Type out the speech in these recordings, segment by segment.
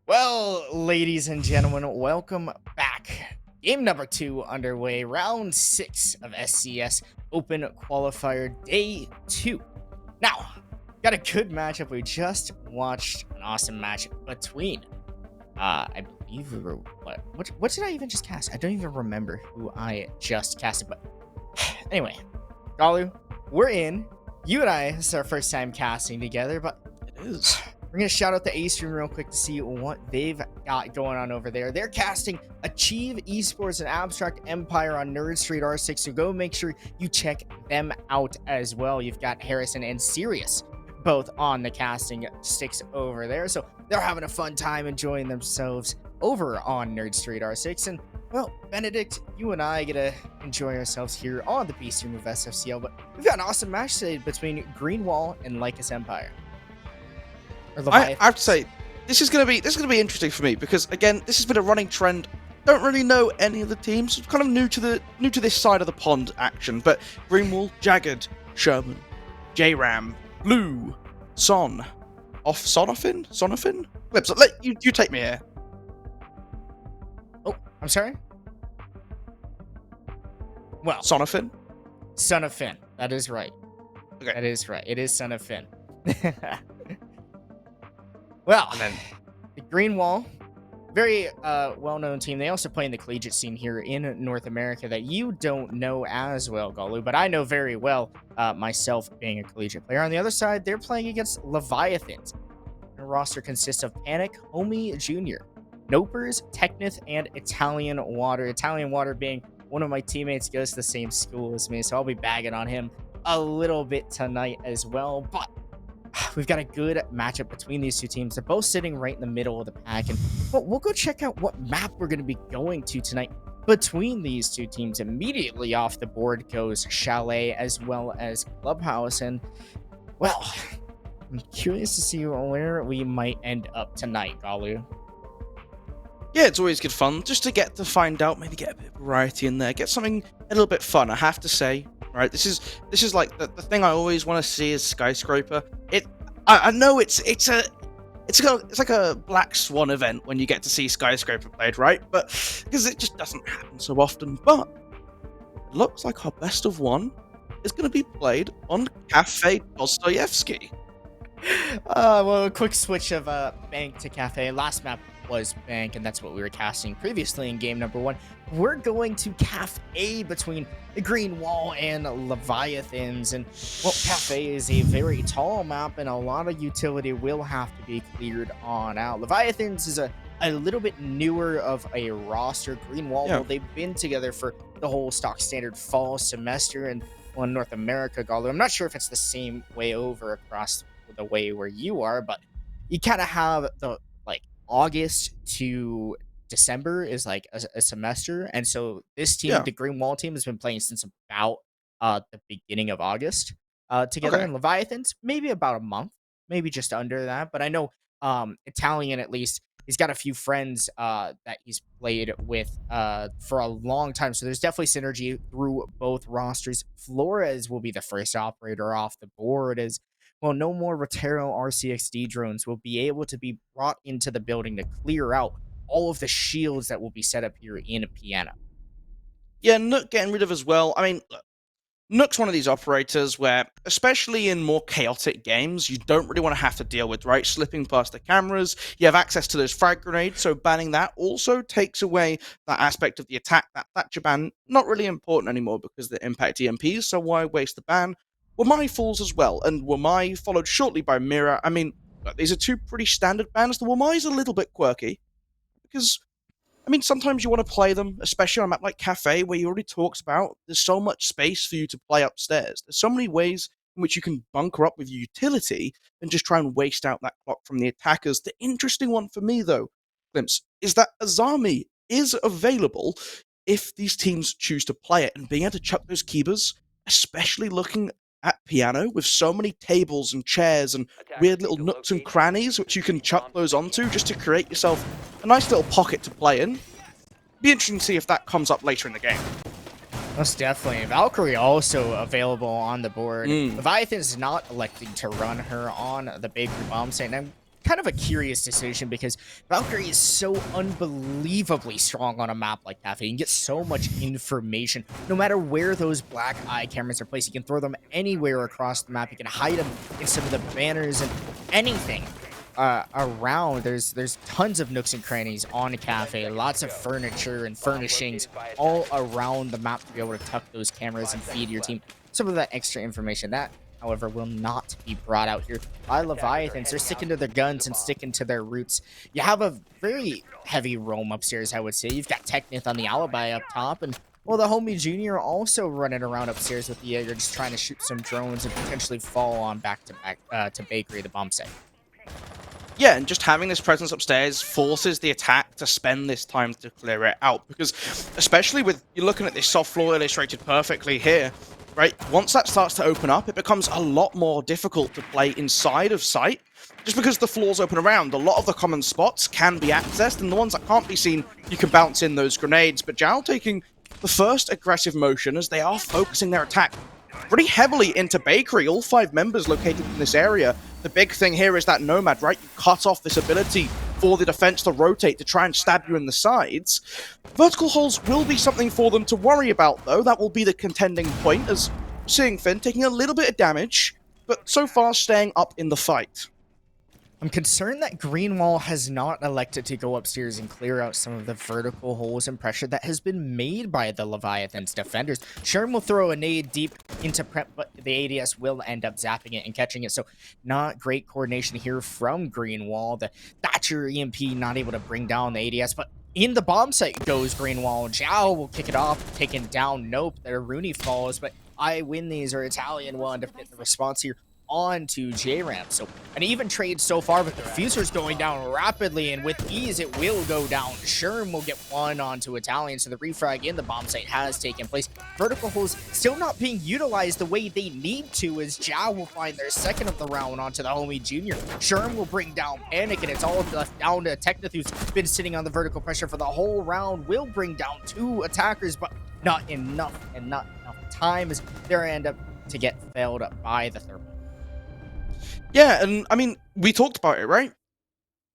Well, ladies and gentlemen, welcome back. Game number 2 underway, round 6 of SCS Open Qualifier Day 2. Now, got a good matchup. We just watched an awesome match between, I believe we were, what did I even just cast? I don't even remember who I just casted, but anyway, Galu, we're in. You and I, this is our first time casting together, but It is. we're going to shout out the A stream real quick to see what they've got going on over there. They're casting Achieve Esports and Abstract Empire on Nerd Street R6, so go make sure you check them out as well. You've got Harrison and Sirius both on the casting sticks over there, so they're having a fun time enjoying themselves over on Nerd Street R6. And, well, Benedict, you and I get to enjoy ourselves here on the B stream of SFCL, but we've got an awesome match today between Greenwall and Lycus Empire. I have to say, this is gonna be interesting for me because again, this has been a running trend. Don't really know any of the teams. Kind of new to this side of the pond action. But Greenwall, Jagged, Sherman, J-Ram, Blue, Sonofin. Clips. Let you take me here. Oh, I'm sorry. Well, Sonofin. Son of Finn. That is right. Okay. That is right. It is Son of Finn. Well, And then the Greenwall, very well-known team. They also play in the collegiate scene here in North America that you don't know as well, Galu, but I know very well, myself being a collegiate player. On the other side, they're playing against Leviathans. Their roster consists of Panic, Homie Jr., Nopers, Technith, and Italian Water. Italian Water being one of my teammates, goes to the same school as me, so I'll be bagging on him a little bit tonight as well, but we've got a good matchup between these two teams. They're both sitting right in the middle of the pack, and we'll go check out what map we're going to be going to tonight between these two teams. Immediately off the board goes Chalet as well as Clubhouse, and, well, I'm curious to see where we might end up tonight, Galu. yeah, it's always good fun just to get to find out, maybe get a bit of variety in there, get something a little bit fun. I have to say, right? This is like the thing I always want to see is Skyscraper. I know it's like a Black Swan event when you get to see Skyscraper played, right? But because it just doesn't happen so often. But it looks like our best of one is going to be played on Cafe Dostoyevsky. Well, a quick switch of Bank to Cafe. Last map was Bank, and that's what we were casting previously in game number 1. We're going to Cafe between the Green Wall and Leviathans, and, well, Cafe is a very tall map, and a lot of utility will have to be cleared on out. Leviathans is a little bit newer of a roster. Green Wall, well, they've been together for the whole stock standard fall semester, and, well, in North America, Galu, I'm not sure if it's the same way over across the way where you are, but you kind of have the, like, August to December is like a semester, and so this team, the Green Wall team, has been playing since about the beginning of August together. Okay. And Leviathans maybe about a month, maybe just under that, but I know Italian, at least, he's got a few friends that he's played with for a long time, so there's definitely synergy through both rosters. Flores will be the first operator off the board, as, well, no more Rotero RCXD drones will be able to be brought into the building to clear out all of the shields that will be set up here in Piano. Yeah, Nook getting rid of as well. I mean, look, Nook's one of these operators where, especially in more chaotic games, you don't really want to have to deal with, right? Slipping past the cameras, you have access to those frag grenades, so banning that also takes away that aspect of the attack. That Thatcher ban, not really important anymore because they impact EMPs, so why waste the ban? Wamai falls as well, and Wamai followed shortly by Mira. I mean, these are two pretty standard bans. The Wamai's a little bit quirky, because, I mean, sometimes you want to play them, especially on a map like Cafe, where you already talked about there's so much space for you to play upstairs. There's so many ways in which you can bunker up with your utility and just try and waste out that clock from the attackers. The interesting one for me, though, Glimpse, is that Azami is available if these teams choose to play it, and being able to chuck those keybers, especially looking at Piano with so many tables and chairs and weird little nooks and crannies which you can chuck those onto just to create yourself a nice little pocket to play in. Be interesting to see if that comes up later in the game. Most definitely. Valkyrie also available on the board. Leviathan is not electing to run her on the Bakery Bomb site, and I'm kind of a curious decision because Valkyrie is so unbelievably strong on a map like Cafe. You can get so much information. No matter where those black eye cameras are placed, you can throw them anywhere across the map. You can hide them in some of the banners and anything around. There's tons of nooks and crannies on Cafe. Lots of furniture and furnishings all around the map to be able to tuck those cameras and feed your team some of that extra information. That, however, will not be brought out here by Leviathans. They're sticking to their guns and sticking to their roots. You have a very heavy roam upstairs, I would say. You've got Technith on the Alibi up top, and well, the homie Junior also running around upstairs with the Jaeger, just trying to shoot some drones and potentially fall on back to Bakery, the bomb site. Yeah, and just having this presence upstairs forces the attack to spend this time to clear it out, because especially with, you're looking at this soft floor illustrated perfectly here, right? Once that starts to open up, it becomes a lot more difficult to play inside of sight, just because the floors open around. A lot of the common spots can be accessed, and the ones that can't be seen, you can bounce in those grenades. But Zhao taking the first aggressive motion as they are focusing their attack pretty heavily into Bakery. All 5 members located in this area. The big thing here is that Nomad, right? You cut off this ability for the defense to rotate to try and stab you in the sides. Vertical holes will be something for them to worry about, though. That will be the contending point, as seeing Finn taking a little bit of damage, but so far staying up in the fight. I'm concerned that Greenwall has not elected to go upstairs and clear out some of the vertical holes and pressure that has been made by the Leviathan's defenders. Sherm will throw a nade deep into prep, but the ADS will end up zapping it and catching it. So not great coordination here from Greenwall. The Thatcher EMP not able to bring down the ADS, but in the bomb site goes Greenwall. Zhao will kick it off, taken down. Nope, their Rooney falls, but I win these, or Italian will end up getting the response here onto J-Ram. So an even trade so far, but the diffuser's going down rapidly, and with ease it will go down. Sherm will get one onto Italian, so the refrag in the bomb site has taken place. Vertical holes still not being utilized the way they need to, as Zhao will find their second of the round onto the homie Junior. Sherm will bring down Panic, and it's all left down to Technith, who's been sitting on the vertical pressure for the whole round. Will bring down 2 attackers, but not enough time, as they end up to get failed up by the thermal. Yeah, and I mean, we talked about it, right?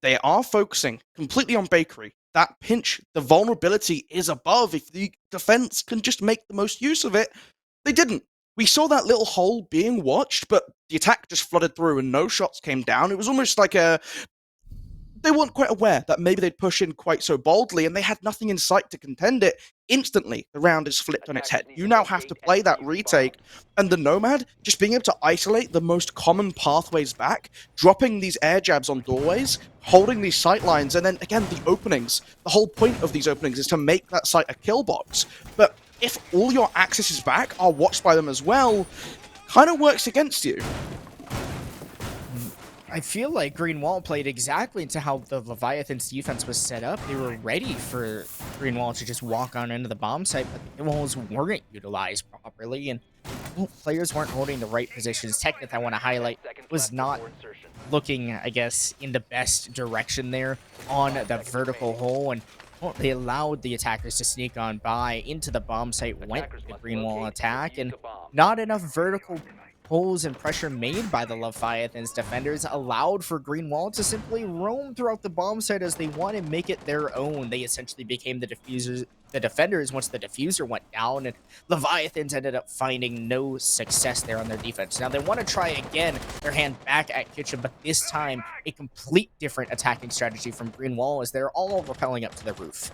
They are focusing completely on Bakery. That pinch, the vulnerability is above. If the defense can just make the most use of it, they didn't. We saw that little hole being watched, but the attack just flooded through and no shots came down. It was almost like they weren't quite aware that maybe they'd push in quite so boldly, and they had nothing in sight to contend it. Instantly, the round is flipped on its head. You now have to play that retake, and the Nomad just being able to isolate the most common pathways back, dropping these air jabs on doorways, holding these sight lines, and then again the openings. The whole point of these openings is to make that site a kill box. But if all your accesses back are watched by them as well, kind of works against you. I feel like Greenwall played exactly to how the Leviathan's defense was set up. They were ready for Greenwall to just walk on into the bomb site, but the walls weren't utilized properly, and players weren't holding the right positions. Technith, I want to highlight, was not looking, I guess, in the best direction there on the vertical hole, and they allowed the attackers to sneak on by into the bomb site, went with the Greenwall attack, and not enough vertical holes and pressure made by the Leviathan's defenders allowed for Greenwall to simply roam throughout the bomb site as they want to make it their own. They essentially became the defenders once the diffuser went down, and Leviathans ended up finding no success there on their defense. Now they want to try again their hand back at Kitchen, but this time a complete different attacking strategy from Greenwall as they're all rappelling up to the roof.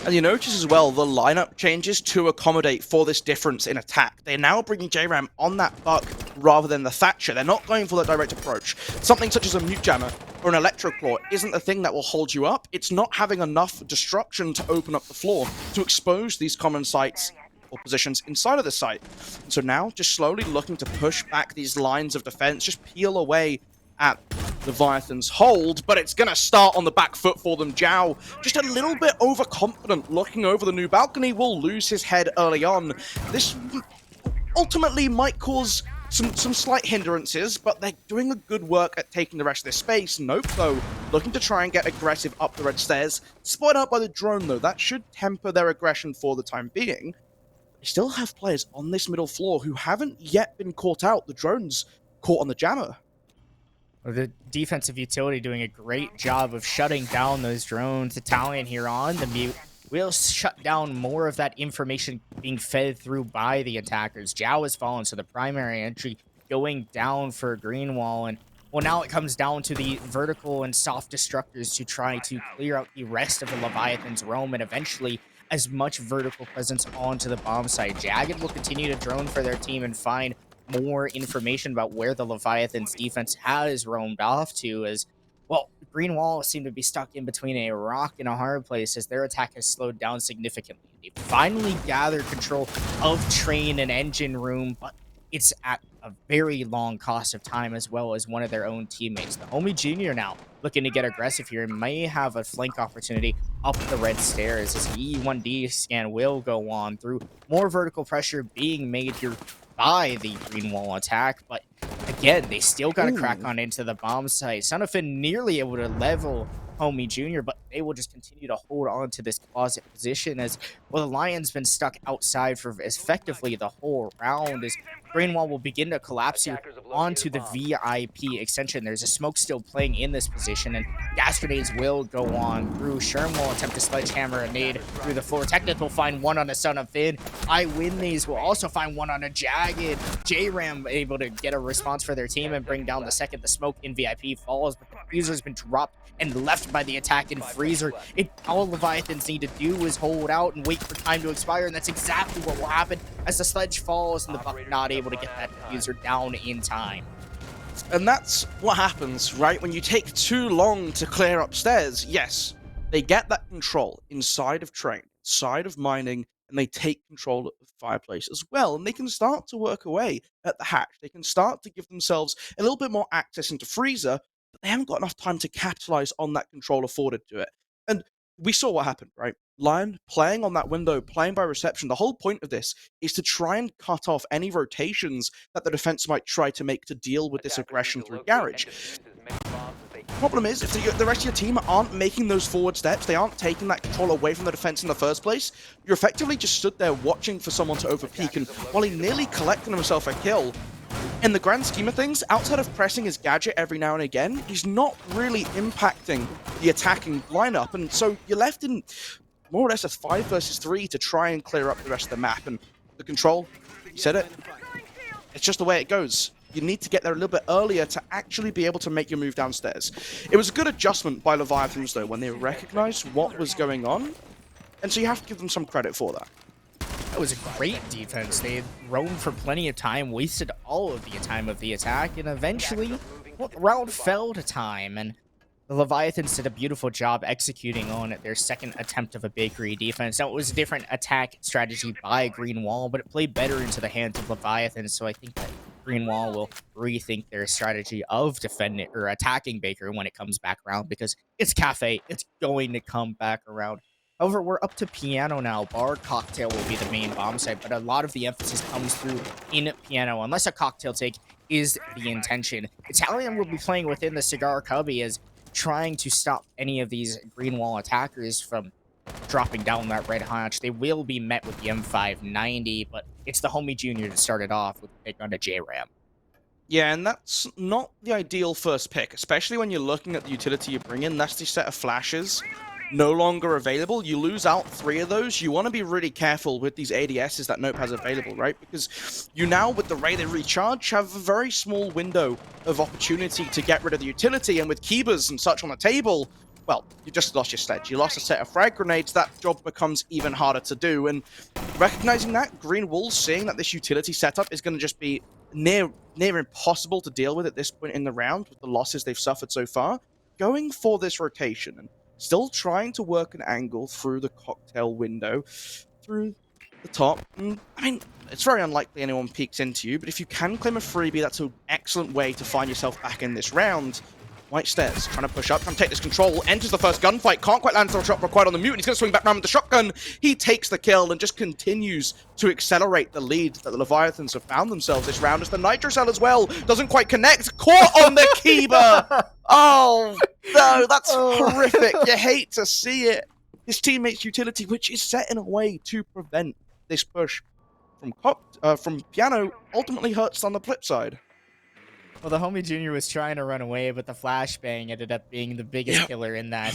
And you notice as well, the lineup changes to accommodate for this difference in attack. They're now bringing J-Ram on that buck rather than the Thatcher. They're not going for that direct approach. Something such as a Mute Jammer or an Electro Claw isn't the thing that will hold you up. It's not having enough destruction to open up the floor to expose these common sites or positions inside of the site. And so now, just slowly looking to push back these lines of defense, just peel away at Leviathan's hold, but it's going to start on the back foot for them. Zhao, just a little bit overconfident, looking over the new balcony, will lose his head early on. This ultimately might cause some slight hindrances, but they're doing a good work at taking the rest of this space. Nope, though, looking to try and get aggressive up the red stairs. Spotted out by the drone, though. That should temper their aggression for the time being. They still have players on this middle floor who haven't yet been caught out. The drone's caught on the jammer. The defensive utility doing a great job of shutting down those drones. Italian here on the mute will shut down more of that information being fed through by the attackers. Zhao has fallen, so the primary entry going down for Greenwall. And well, now it comes down to the vertical and soft destructors to try to clear out the rest of the Leviathan's roam and eventually as much vertical presence onto the bomb site. Jagged will continue to drone for their team and find more information about where the Leviathan's defense has roamed off to, as well, Green Wall seem to be stuck in between a rock and a hard place as their attack has slowed down significantly. They finally gathered control of train and engine room, but it's at a very long cost of time as well as one of their own teammates. The Homie Jr. now looking to get aggressive here and may have a flank opportunity up the red stairs as the E1D scan will go on through more vertical pressure being made here by the green wall attack, but again, they still got to crack on into the bomb site. Sonofin nearly able to level Homie Jr., but they will just continue to hold on to this closet position as, well, the Lion's been stuck outside for effectively the whole round as Greenwall will begin to collapse you onto the VIP extension. There's a smoke still playing in this position, and gas grenades will go on through. Sherm will attempt to sledgehammer a nade through the floor. Technic will find one on a Son of Finn. I win these will also find one on a Jagged. J-Ram able to get a response for their team and bring down the second. The smoke in VIP falls, but the diffuser's been dropped and left by the attack in Freezer. All Leviathans need to do is hold out and wait for time to expire, and that's exactly what will happen as the sledge falls and the Buck not able to get that diffuser down in time. And that's what happens, right? When you take too long to clear upstairs, yes, they get that control inside of train, inside of mining, and they take control of the fireplace as well. And they can start to work away at the hatch. They can start to give themselves a little bit more access into Freezer, but they haven't got enough time to capitalize on that control afforded to it. And we saw what happened, right? Lion playing on that window, playing by reception. The whole point of this is to try and cut off any rotations that the defense might try to make to deal with this aggression through garage. Problem is, if the rest of your team aren't making those forward steps, they aren't taking that control away from the defense in the first place, you're effectively just stood there watching for someone to overpeak, and while he nearly collected himself a kill, in the grand scheme of things, outside of pressing his gadget every now and again, he's not really impacting the attacking lineup, and so you're left in more or less a 5 versus 3 to try and clear up the rest of the map. And the control, you said it, it's just the way it goes. You need to get there a little bit earlier to actually be able to make your move downstairs. It was a good adjustment by Leviathans, though, when they recognized what was going on, and so you have to give them some credit for that. That was a great defense. They had roamed for plenty of time, wasted all of the time of the attack, and eventually, well, the round fell to time, and the Leviathans did a beautiful job executing on their second attempt of a bakery defense. Now, it was a different attack strategy by Green Wall, but it played better into the hands of Leviathans, so I think that Green Wall will rethink their strategy of defending or attacking Baker when it comes back around, because it's Cafe. It's going to come back around. However, we're up to Piano now. Bar Cocktail will be the main bomb site, but a lot of the emphasis comes through in Piano, unless a cocktail take is the intention. Italian will be playing within the Cigar Cubby as trying to stop any of these green wall attackers from dropping down that red hatch. They will be met with the M590, but it's the Homie Jr. to start it off with a pick on the J-Ram. Yeah, and that's not the ideal first pick, especially when you're looking at the utility you bring in. That's the set of flashes no longer available. You lose out 3 of those. You want to be really careful with these ADSs that Nope has available, right? Because you now, with the way they recharge, have a very small window of opportunity to get rid of the utility, and with Kebas and such on the table, well, you just lost your sledge. You lost a set of frag grenades. That job becomes even harder to do, and recognizing that, Green Wolves seeing that this utility setup is going to just be near impossible to deal with at this point in the round with the losses they've suffered so far, going for this rotation and still trying to work an angle through the cocktail window, through the top. And, I mean, it's very unlikely anyone peeks into you, but if you can claim a freebie, that's an excellent way to find yourself back in this round. White Stairs trying to push up, trying to take this control, enters the first gunfight, can't quite land the shot required on the mute, and he's going to swing back around with the shotgun. He takes the kill and just continues to accelerate the lead that the Leviathans have found themselves this round, as the Nitro Cell as well doesn't quite connect, caught on the Kiba! Oh, no, that's horrific. You hate to see it. His teammate's utility, which is set in a way to prevent this push from Piano, ultimately hurts on the flip side. Well, the homie Junior was trying to run away, but the flashbang ended up being the biggest Yep. killer in that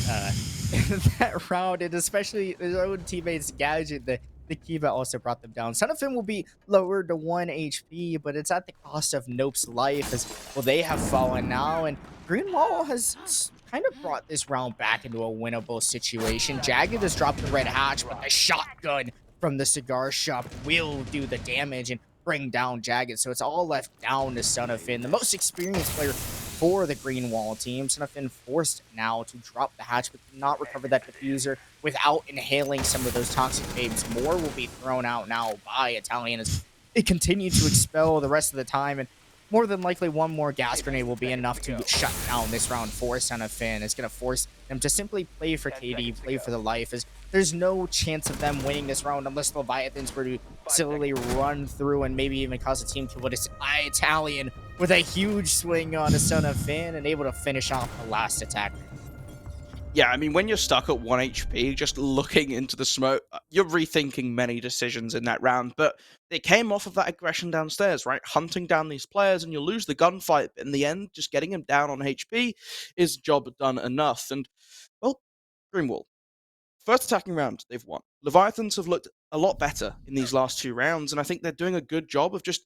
in that round, and especially his own teammates Gadget, the Kiva also brought them down. Son of Finn will be lowered to 1 HP, but it's at the cost of Nope's life, as well they have fallen now, and Greenwall has kind of brought this round back into a winnable situation. Jagged has dropped the red hatch, but the shotgun from the cigar shop will do the damage and bring down Jagged. So it's all left down to Son of Finn, the most experienced player for the Greenwall team. Son of Finn forced now to drop the hatch, but cannot recover that diffuser without inhaling some of those toxic babes. More will be thrown out now by Italian as it continued to expel the rest of the time, and more than likely one more gas grenade will be enough to shut down this round for Son of Finn. It's going to force them to simply play for KD, play for the life, as there's no chance of them winning this round unless the Leviathans were to silly run through and maybe even cause a team kill. But it's Italian with a huge swing on a Son of Finn and able to finish off the last attack. Yeah, I mean, when you're stuck at 1 HP, just looking into the smoke, you're rethinking many decisions in that round, but they came off of that aggression downstairs, right? Hunting down these players, and you lose the gunfight, but in the end, just getting him down on HP is job done enough. And, well, Greenwall, first attacking round, they've won. Leviathans have looked a lot better in these last 2 rounds, and I think they're doing a good job of just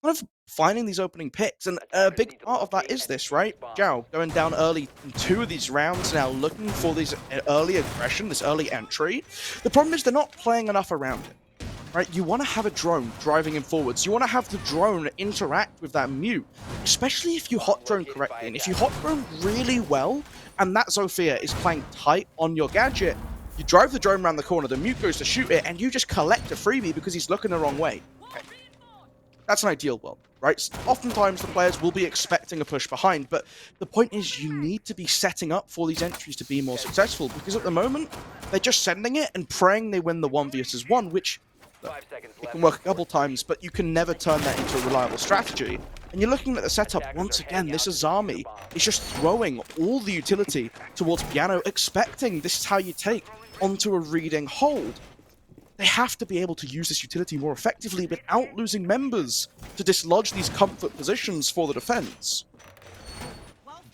kind of finding these opening picks, and a big part of that is this, right? Zhao going down early in 2 of these rounds now, looking for these early aggression, this early entry. The problem is they're not playing enough around it, right? You want to have a drone driving him forwards. You want to have the drone interact with that mute, especially if you hot drone correctly. And if you hot drone really well, and that Zofia is playing tight on your gadget, you drive the drone around the corner, the mute goes to shoot it, and you just collect a freebie because he's looking the wrong way. That's an ideal world, right? Oftentimes the players will be expecting a push behind, but the point is you need to be setting up for these entries to be more successful, because at the moment, they're just sending it and praying they win the 1v1, which it can work a couple times, but you can never turn that into a reliable strategy. And you're looking at the setup, once again, this Azami is just throwing all the utility towards Piano, expecting this is how you take onto a reading hold. They have to be able to use this utility more effectively without losing members to dislodge these comfort positions for the defense.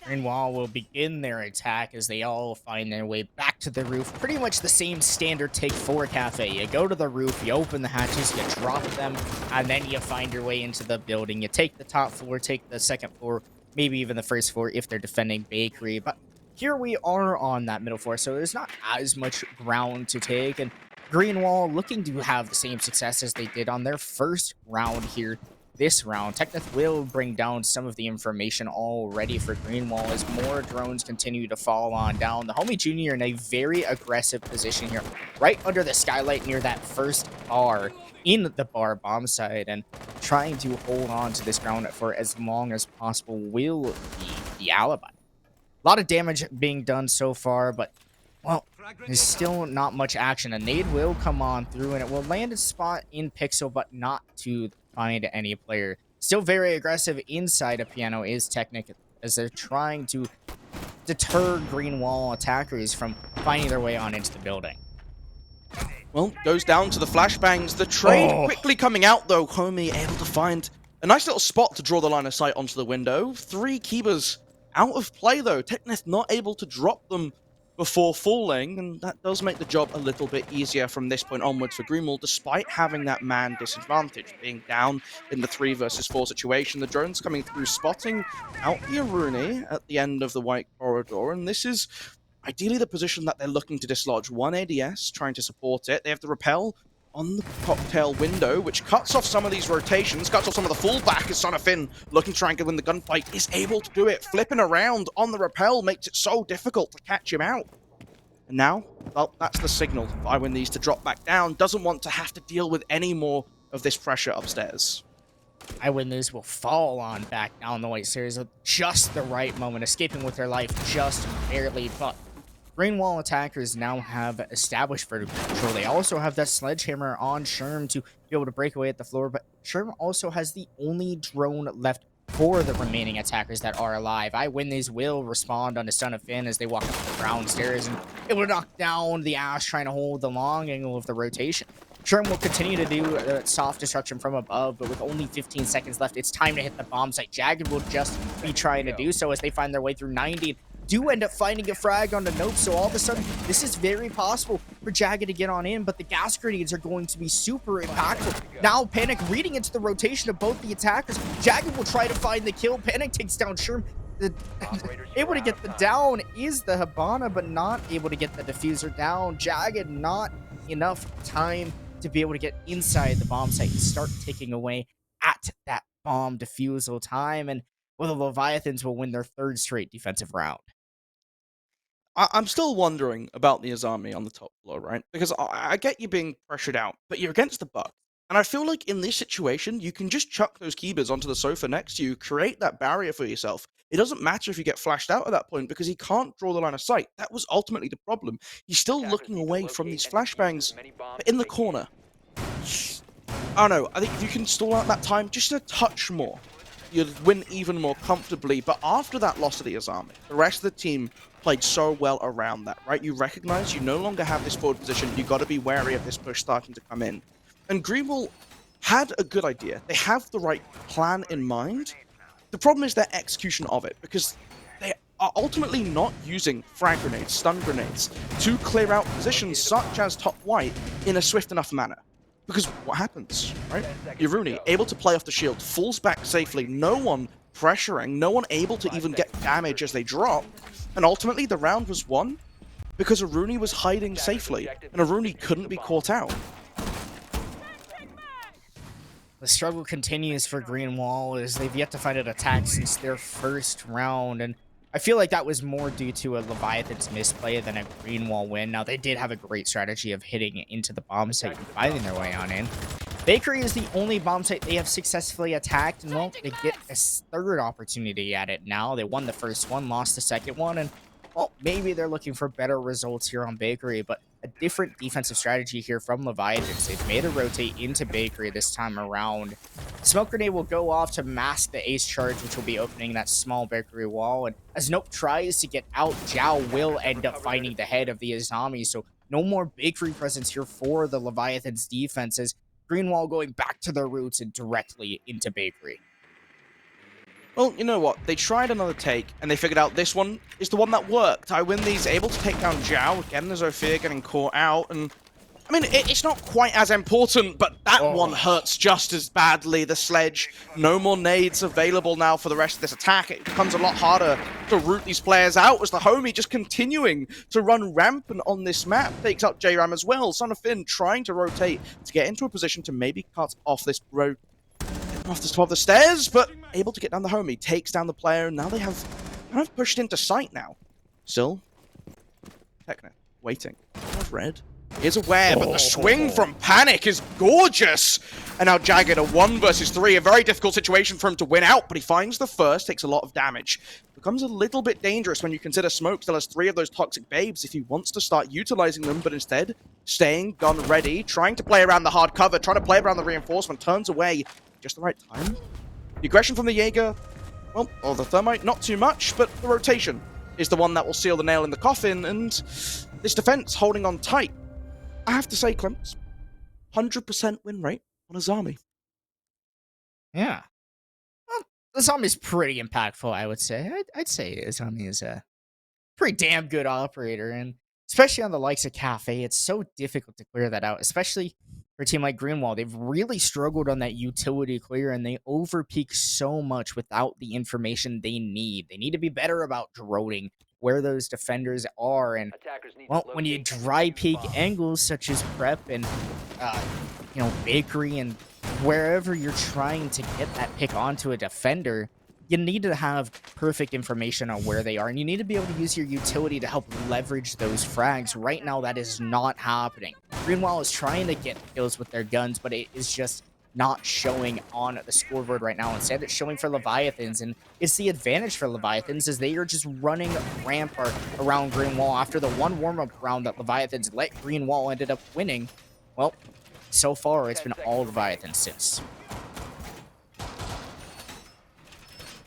Greenwall will begin their attack as they all find their way back to the roof. Pretty much the same standard take for Cafe. You go to the roof, you open the hatches, you drop them, and then you find your way into the building. You take the top floor, take the second floor, maybe even the first floor if they're defending Bakery. But here we are on that middle floor, so there's not as much ground to take, and Greenwall looking to have the same success as they did on their first round here this round. Technith will bring down some of the information already for Greenwall as more drones continue to fall on down. The homie Junior in a very aggressive position here, right under the skylight near that first bar in the bar bomb site, and trying to hold on to this ground for as long as possible will be the alibi. A lot of damage being done so far, but well, there's still not much action. A nade will come on through, and it will land a spot in Pixel, but not to find any player. Still very aggressive inside of Piano is Technic, as they're trying to deter Greenwall attackers from finding their way on into the building. Well, goes down to the flashbangs. The trade quickly coming out, though. Homie able to find a nice little spot to draw the line of sight onto the window. 3 Kibas out of play, though. Technith not able to drop them before falling, and that does make the job a little bit easier from this point onwards for Greenwall, despite having that man disadvantage, being down in the 3 versus 4 situation. The drone's coming through, spotting out the Aruni at the end of the white corridor, and this is ideally the position that they're looking to dislodge. 1 ADS trying to support it. They have the repel on the cocktail window, which cuts off some of these rotations, cuts off some of the fallback as Son of Finn, looking to try and win the gunfight, is able to do it. Flipping around on the repel makes it so difficult to catch him out. And now, well, that's the signal. Iwin needs to drop back down, doesn't want to have to deal with any more of this pressure upstairs. Eyewitness will fall on back down the white stairs at just the right moment, escaping with their life just barely, but Greenwall attackers now have established vertical control. They also have that sledgehammer on Sherm to be able to break away at the floor, but Sherm also has the only drone left for the remaining attackers that are alive. Eyewitness will respond on the Son of Finn as they walk up the ground stairs, and it will knock down the Ash trying to hold the long angle of the rotation. Sherm will continue to do soft destruction from above, but with only 15 seconds left, it's time to hit the bomb site. Jagged will just be trying to do so as they find their way through 90. Do end up finding a frag on the Nope, so all of a sudden, this is very possible for Jagged to get on in, but the gas grenades are going to be super impactful. Now, Panic reading into the rotation of both the attackers. Jagged will try to find the kill. Panic takes down Sherm. Able to get the down is the Hibana, but not able to get the diffuser down. Jagged, not enough time to be able to get inside the bomb site and start ticking away at that bomb defusal time. And well, the Leviathans will win their third straight defensive round. I'm still wondering about the Azami on the top floor, right? Because I get you being pressured out, but you're against the Buck. And I feel like in this situation, you can just chuck those keybers onto the sofa next to you, create that barrier for yourself. It doesn't matter if you get flashed out at that point because he can't draw the line of sight. That was ultimately the problem. He's still looking away from these flashbangs, but in the corner. I don't know. I think if you can stall out that time just a touch more, you'd win even more comfortably. But after that loss of the Azami, the rest of the team played so well around that, right? You recognize you no longer have this forward position. You got to be wary of this push starting to come in. And Greenwall had a good idea. They have the right plan in mind. The problem is their execution of it, because they are ultimately not using frag grenades, stun grenades, to clear out positions such as top white in a swift enough manner. Because what happens, right? Iruni, able to play off the shield, falls back safely, no one pressuring, no one able to even get damage as they drop, and ultimately the round was won because Iruni was hiding safely, and Iruni couldn't be caught out. The struggle continues for Greenwall as they've yet to find an attack since their first round, and I feel like that was more due to a Leviathan's misplay than a Greenwall win. Now, they did have a great strategy of hitting into the bomb site and finding their way on in. Bakery is the only bomb site they have successfully attacked, and well, they get a third opportunity at it now. They won the first one, lost the second one, and well, maybe they're looking for better results here on Bakery, but a different defensive strategy here from Leviathans. They've made a rotate into Bakery this time around. Smoke Grenade will go off to mask the Ace Charge, which will be opening that small Bakery wall. And as Nope tries to get out, Zhao will end up finding the head of the Azami. So no more Bakery presence here for the Leviathans defenses. Greenwall going back to their roots and directly into Bakery. Well, you know what? They tried another take, and they figured out this one is the one that worked. I win these, able to take down Zhao. Again, there's Ophir getting caught out, and I mean, it's not quite as important, but that one hurts just as badly. The sledge, no more nades available now for the rest of this attack. It becomes a lot harder to root these players out as the homie just continuing to run rampant on this map. Takes out J-Ram as well. Son of Finn trying to rotate to get into a position to maybe cut off this road off the top of the stairs, but able to get down the homie, takes down the player, and now they have kind of pushed into sight now. Still, Techno, waiting. Not red. He is aware, but the swing from Panic is gorgeous! And now Jagged, a 1 versus 3, a very difficult situation for him to win out, but he finds the first, takes a lot of damage. Becomes a little bit dangerous when you consider Smoke still has 3 of those toxic babes if he wants to start utilizing them, but instead, staying gun ready, trying to play around the hard cover, trying to play around the reinforcement, turns away just the right time. The aggression from the Jaeger, well, or the Thermite, not too much, but the rotation is the one that will seal the nail in the coffin, and this defense holding on tight. I have to say, Clemps, 100% win rate on Azami. Yeah. Well, Azami's pretty impactful, I would say. I'd say Azami is a pretty damn good operator, and especially on the likes of Cafe, it's so difficult to clear that out, especially for a team like Greenwall. They've really struggled on that utility clear, and they overpeak so much without the information they need. They need to be better about droding where those defenders are, and well, when you dry peek angles such as Prep and Bakery and wherever you're trying to get that pick onto a defender, you need to have perfect information on where they are, and you need to be able to use your utility to help leverage those frags. Right now, that is not happening. Greenwall is trying to get kills with their guns, but it is just not showing on the scoreboard right now. Instead, it's showing for Leviathans, and it's the advantage for Leviathans as they are just running rampart around Greenwall after the one warm-up round that Leviathans let Greenwall ended up winning. Well, so far, it's been all Leviathans since.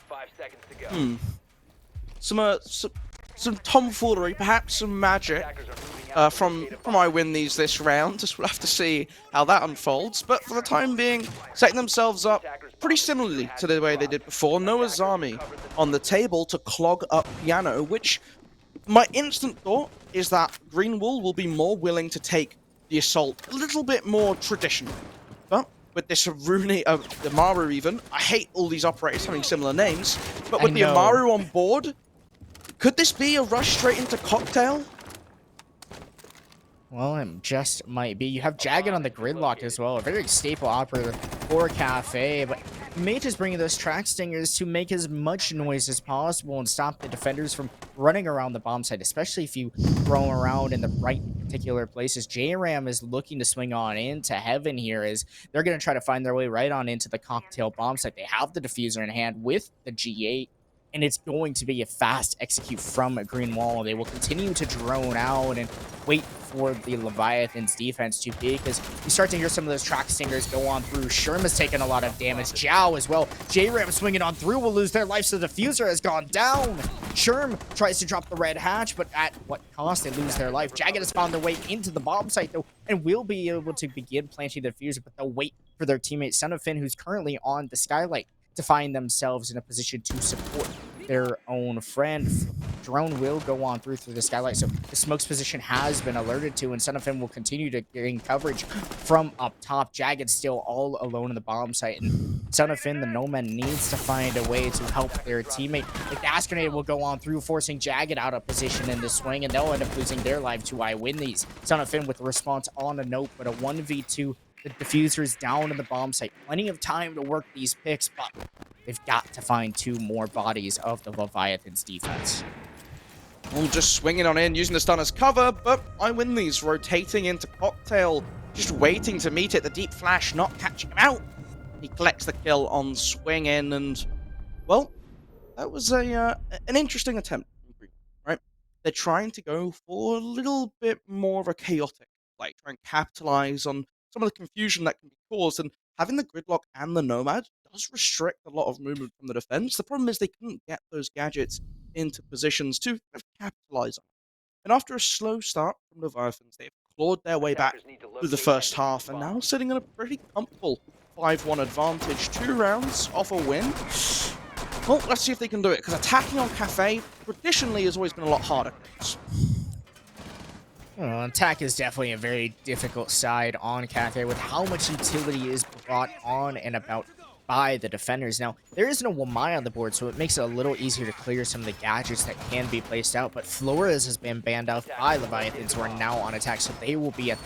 5 seconds to go. Some tomfoolery, perhaps some magic. from I win these this round. Just we'll have to see how that unfolds. But for the time being, setting themselves up pretty similarly to the way they did before. Noah's Army on the table to clog up Piano, which my instant thought is that Green Wool will be more willing to take the assault a little bit more traditional. But with this Rune, the Amaru even, I hate all these operators having similar names, but with the Amaru on board, could this be a rush straight into Cocktail? Well, it just might be. You have Jagged on the gridlock as well, a very staple operator for Cafe, but Mage is bringing those track stingers to make as much noise as possible and stop the defenders from running around the bomb site, especially if you throw them around in the right particular places. JRAM is looking to swing on into heaven here as they're going to try to find their way right on into the Cocktail bomb site. They have the diffuser in hand with the G8, and it's going to be a fast execute from a Green Wall. They will continue to drone out and wait for the Leviathans defense to be, because you start to hear some of those track stingers go on through. Sherm has taken a lot of damage. Zhao as well. JRAM swinging on through will lose their life, so the diffuser has gone down. Sherm tries to drop the red hatch, but at what cost? They lose their life. Jagged has found their way into the bomb site, though, and will be able to begin planting the diffuser, but they'll wait for their teammate, Son of Finn, who's currently on the skylight, to find themselves in a position to support their own friend. Drone will go on through the skylight, so the smoke's position has been alerted to, and Son of Finn will continue to gain coverage from up top. Jagged still all alone in the bomb site, and Son of Finn, the Nomad, needs to find a way to help their teammate. The gas grenade will go on through, forcing Jagged out of position in the swing, and they'll end up losing their life to I win these. Son of Finn with the response on a note, but a 1v2. The diffuser is down in the bomb site. Plenty of time to work these picks, but they've got to find 2 more bodies of the Leviathan's defense. I'm just swinging on in, using the stun as cover, but I win these, rotating into Cocktail, just waiting to meet it. The deep flash not catching him out. He collects the kill on swing in, and, well, that was an interesting attempt, right? They're trying to go for a little bit more of a chaotic play, try and capitalize on some of the confusion that can be caused, and having the gridlock and the Nomad does restrict a lot of movement from the defense. The problem is they couldn't get those gadgets into positions to capitalize on it. And after a slow start from the Leviathans, they've clawed their way back through the first half, and now sitting in a pretty comfortable 5-1 advantage, 2 rounds off a win. Well, let's see if they can do it, because attacking on Cafe traditionally has always been a lot harder. Well, attack is definitely a very difficult side on Cathay with how much utility is brought on and about by the defenders. Now, there is no Wamai on the board, so it makes it a little easier to clear some of the gadgets that can be placed out, but Flores has been banned out by Leviathans, who are now on attack, so they will be at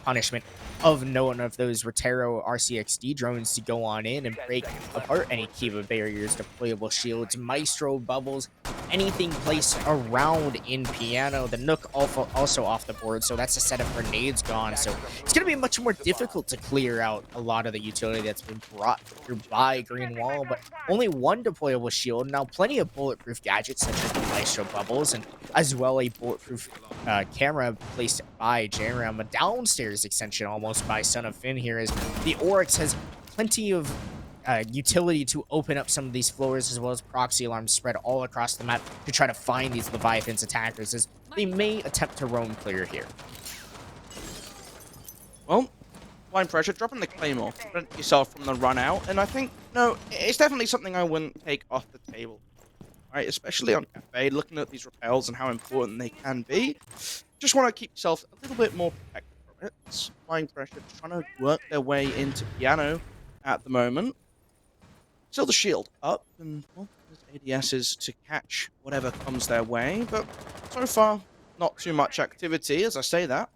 punishment of none of those Rotero RCXD drones to go on in and break apart any Kiva barriers, deployable shields, Maestro bubbles, anything placed around in Piano. The Nook also off the board, so that's a set of grenades gone. So it's going to be much more difficult to clear out a lot of the utility that's been brought through by Green Wall, but only 1 deployable shield. Now, plenty of bulletproof gadgets such as the Maestro bubbles, and as well a bulletproof camera placed by JRAM, a downstairs extension almost by Son of Finn here, as the Oryx has plenty of utility to open up some of these floors, as well as proxy alarms spread all across the map to try to find these Leviathans attackers, as they may attempt to roam clear here. Well, blind pressure, dropping the Claymore, prevent yourself from the run out, and I think, no, it's definitely something I wouldn't take off the table, right? Especially on Cafe, looking at these repels and how important they can be. Just want to keep yourself a little bit more protected from it. It's blind pressure, trying to work their way into Piano at the moment. Still the shield up, and well, there's ADSs to catch whatever comes their way, but so far, not too much activity. As I say that,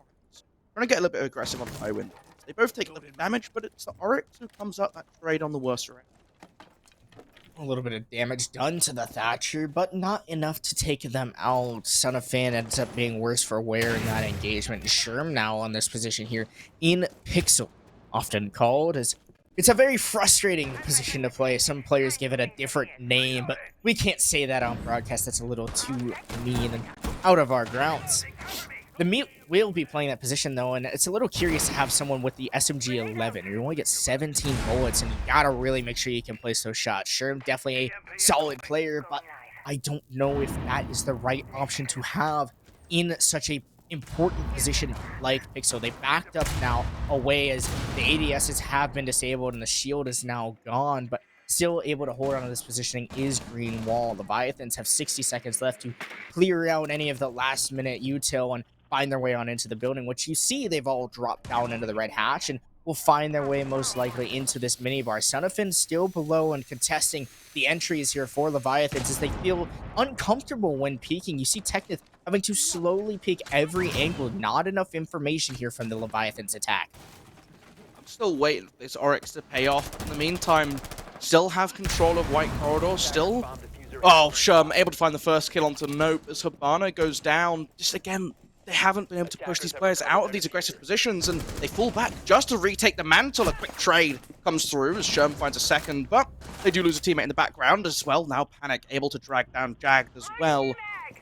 trying to get a little bit aggressive on the high wind. They both take a little bit of damage, but it's the Oryx who comes up that trade on the worst end. A little bit of damage done to the Thatcher, but not enough to take them out. Son of Fan ends up being worse for wear in that engagement. Sherm now on this position here in Pixel, often called as it's a very frustrating position to play. Some players give it a different name, but we can't say that on broadcast. That's a little too mean and out of our grounds. The Mute will be playing that position, though, and it's a little curious to have someone with the SMG-11. You only get 17 bullets, and you gotta really make sure you can place those shots. Sure, definitely a solid player, but I don't know if that is the right option to have in such a important position like Pixel. They backed up now away as the ADSs have been disabled and the shield is now gone, but still able to hold on to this positioning is Green Wall. Leviathans have 60 seconds left to clear out any of the last minute util and find their way on into the building, which you see they've all dropped down into the red hatch and will find their way most likely into this minibar. Sonafin still below and contesting the entries here for Leviathans as they feel uncomfortable when peeking. You see Technith having to slowly peek every angle. Not enough information here from the Leviathans attack. I'm still waiting for this Oryx to pay off. In the meantime, still have control of White Corridor, still. Oh, Sherm able to find the first kill onto Nope as Habana goes down. Just again, they haven't been able to push these players out of these aggressive positions, and they fall back just to retake the mantle. A quick trade comes through as Sherm finds a second, but they do lose a teammate in the background as well. Now Panic able to drag down Jagged as well.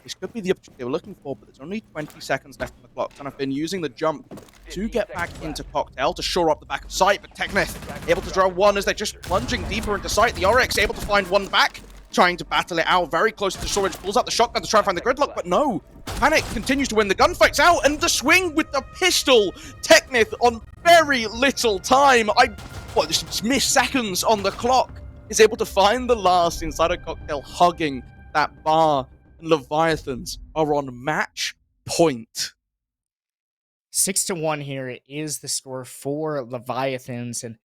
This could be the opportunity they were looking for, but there's only 20 seconds left on the clock, and I've been using the jump to get back into Cocktail to shore up the back of sight, but Technith able to draw one as they're just plunging deeper into sight. The Oryx able to find one back, trying to battle it out very close to the storage, pulls out the shotgun to try and find the gridlock, but no. Panic continues to win the gunfights out, and the swing with the pistol. Technith on very little time. Just missed seconds on the clock. Is able to find the last inside a Cocktail, hugging that bar. And Leviathans are on match point. 6-1 here. It is the score for Leviathans, and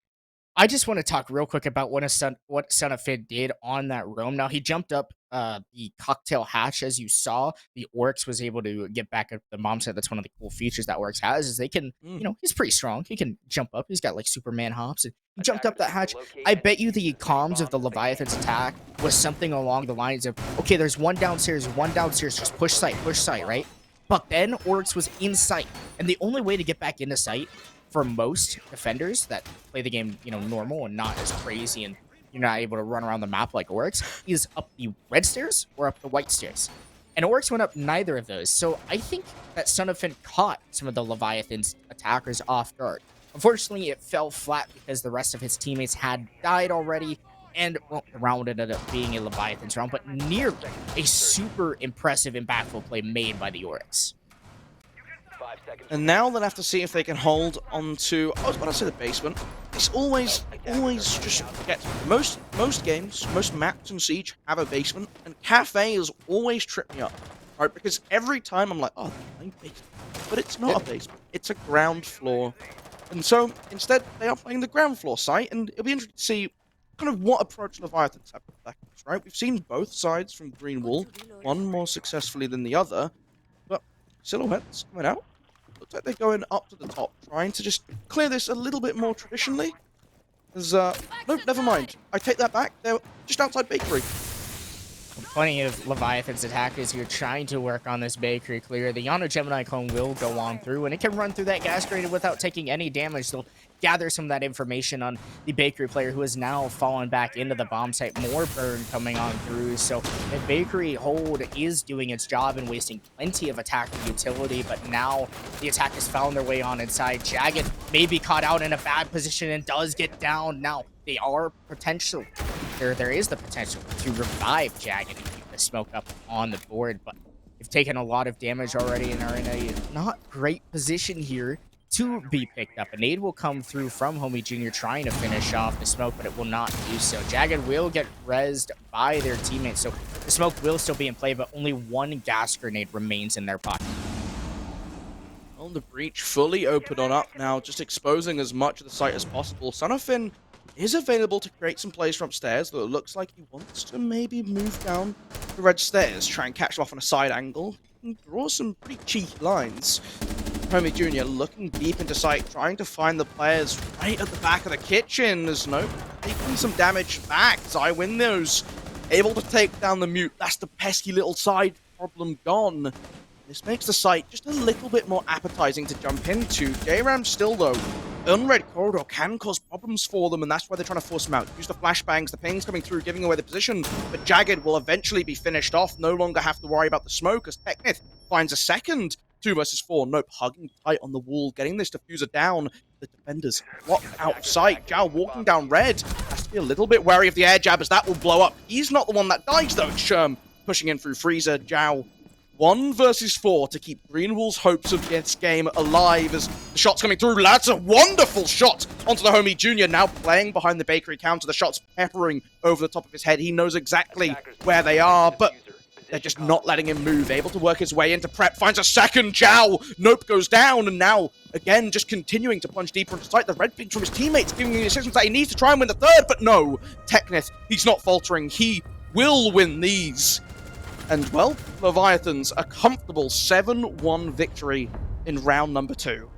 I just want to talk real quick about what Sonafin did on that roam. Now, he jumped up the Cocktail hatch, as you saw. The Oryx was able to get back up the bomb set. That's one of the cool features that Oryx has, is they can, he's pretty strong. He can jump up. He's got, like, Superman hops. And he jumped up that hatch. I bet you the comms of the Leviathan's attack was something along the lines of, okay, there's one downstairs, just push sight, right? But then Oryx was in sight. And the only way to get back into sight for most defenders that play the game, normal and not as crazy and you're not able to run around the map like Oryx, is up the red stairs or up the white stairs. And Oryx went up neither of those. So I think that Sonafin caught some of the Leviathan's attackers off guard. Unfortunately, it fell flat because the rest of his teammates had died already. And, well, the round ended up being a Leviathan's round, but nearly a super impressive impactful play made by the Oryx. And now they'll have to see if they can hold onto, I was about to say the basement. It's always just get most games, most maps in Siege have a basement, and Cafe has always tripped me up, right? Because every time I'm like, oh, they're playing basement, but it's not a basement, it's a ground floor. And so instead they are playing the ground floor site, and it'll be interesting to see kind of what approach Leviathans have with that, right? We've seen both sides from Green Wall, one more successfully than the other, but Silhouette's coming out. Looks like they're going up to the top, trying to just clear this a little bit more traditionally. There's, nope, never mind. I take that back. They're just outside Bakery. Plenty of Leviathan's attackers here trying to work on this Bakery clear. The Yano Gemini clone will go on through, and it can run through that gas grenade without taking any damage. They'll gather some of that information on the Bakery player, who has now fallen back into the bomb site. More burn coming on through, so the Bakery hold is doing its job and wasting plenty of attack utility, but now the attack has found their way on inside. Jagged may be caught out in a bad position and does get down. Now, they are potential. There is the potential to revive Jagged and keep the smoke up on the board, but they've taken a lot of damage already and are in a not great position here to be picked up. A nade will come through from Homie Jr. trying to finish off the smoke, but it will not do so. Jagged will get rezzed by their teammates, so the smoke will still be in play, but only one gas grenade remains in their pocket. Well, the breach fully open on up now, just exposing as much of the site as possible. Sonafin is available to create some plays from upstairs, though it looks like he wants to maybe move down the red stairs, try and catch him off on a side angle, and draw some pretty cheeky lines. Homie Jr. looking deep into sight, trying to find the players right at the back of the kitchen. There's no taking some damage back. Zai Windows able to take down the mute. That's the pesky little side problem gone. This makes the site just a little bit more appetizing to jump into. J-Ram still, though, unread corridor can cause problems for them, and that's why they're trying to force him out. Use the flashbangs, the pings coming through, giving away the position, but Jagged will eventually be finished off, no longer have to worry about the smoke, as Technith finds a second. 2 versus 4. Nope, hugging tight on the wall, getting this diffuser down. The defenders blocked out of sight. Zhao walking down red. Has to be a little bit wary of the air jab, as that will blow up. He's not the one that dies, though. It's Sherm pushing in through Freezer. Zhao 1 versus 4 to keep Greenwall's hopes of this game alive as the shot's coming through. That's a wonderful shot onto the homie Junior, now playing behind the bakery counter. The shot's peppering over the top of his head. He knows exactly where they are, but they're just not letting him move. Able to work his way into prep, finds a second Jow. Nope goes down, and now, again, just continuing to plunge deeper into sight. The red ping from his teammates giving him the assistance that he needs to try and win the third, but no. Teknith, he's not faltering. He will win these. And, well, Leviathans, a comfortable 7-1 victory in round number 2.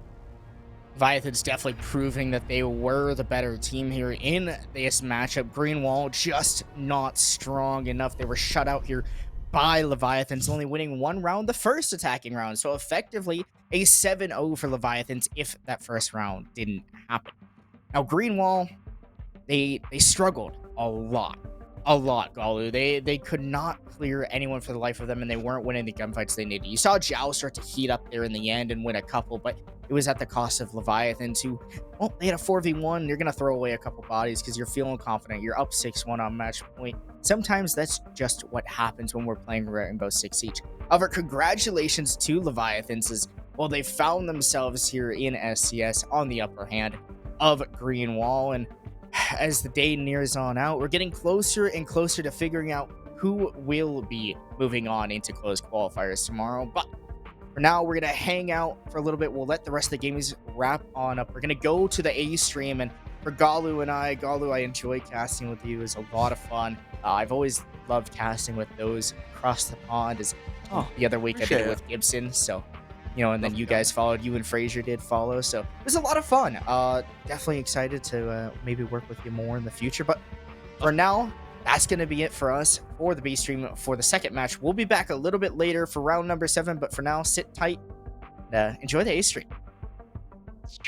Leviathans definitely proving that they were the better team here in this matchup. Greenwall just not strong enough. They were shut out here by Leviathans, only winning 1 round, the first attacking round. So effectively a 7-0 for Leviathans if that first round didn't happen. Now, Greenwall, they struggled a lot, Galu. They could not clear anyone for the life of them, and they weren't winning the gunfights they needed. You saw Jow start to heat up there in the end and win a couple, but it was at the cost of Leviathans, who, well, they had a 4v1. You're going to throw away a couple bodies because you're feeling confident. You're up 6-1 on match point. Sometimes that's just what happens when we're playing Rainbow Six Siege. However, congratulations to Leviathans as, well, they found themselves here in SCS on the upper hand of Greenwall, and as the day nears on out, we're getting closer and closer to figuring out who will be moving on into closed qualifiers tomorrow. But for now, we're going to hang out for a little bit. We'll let the rest of the games wrap on up. We're going to go to the A stream, and for Galu and I, I enjoy casting with you. It's a lot of fun. I've always loved casting with those across the pond, as the other week I did it with Gibson, so... You know, and then you guys followed. You and Frazier did follow, so it was a lot of fun. Definitely excited to maybe work with you more in the future. But for now, that's going to be it for us for the B stream for the second match. We'll be back a little bit later for round number 7, but for now, sit tight and enjoy the A stream.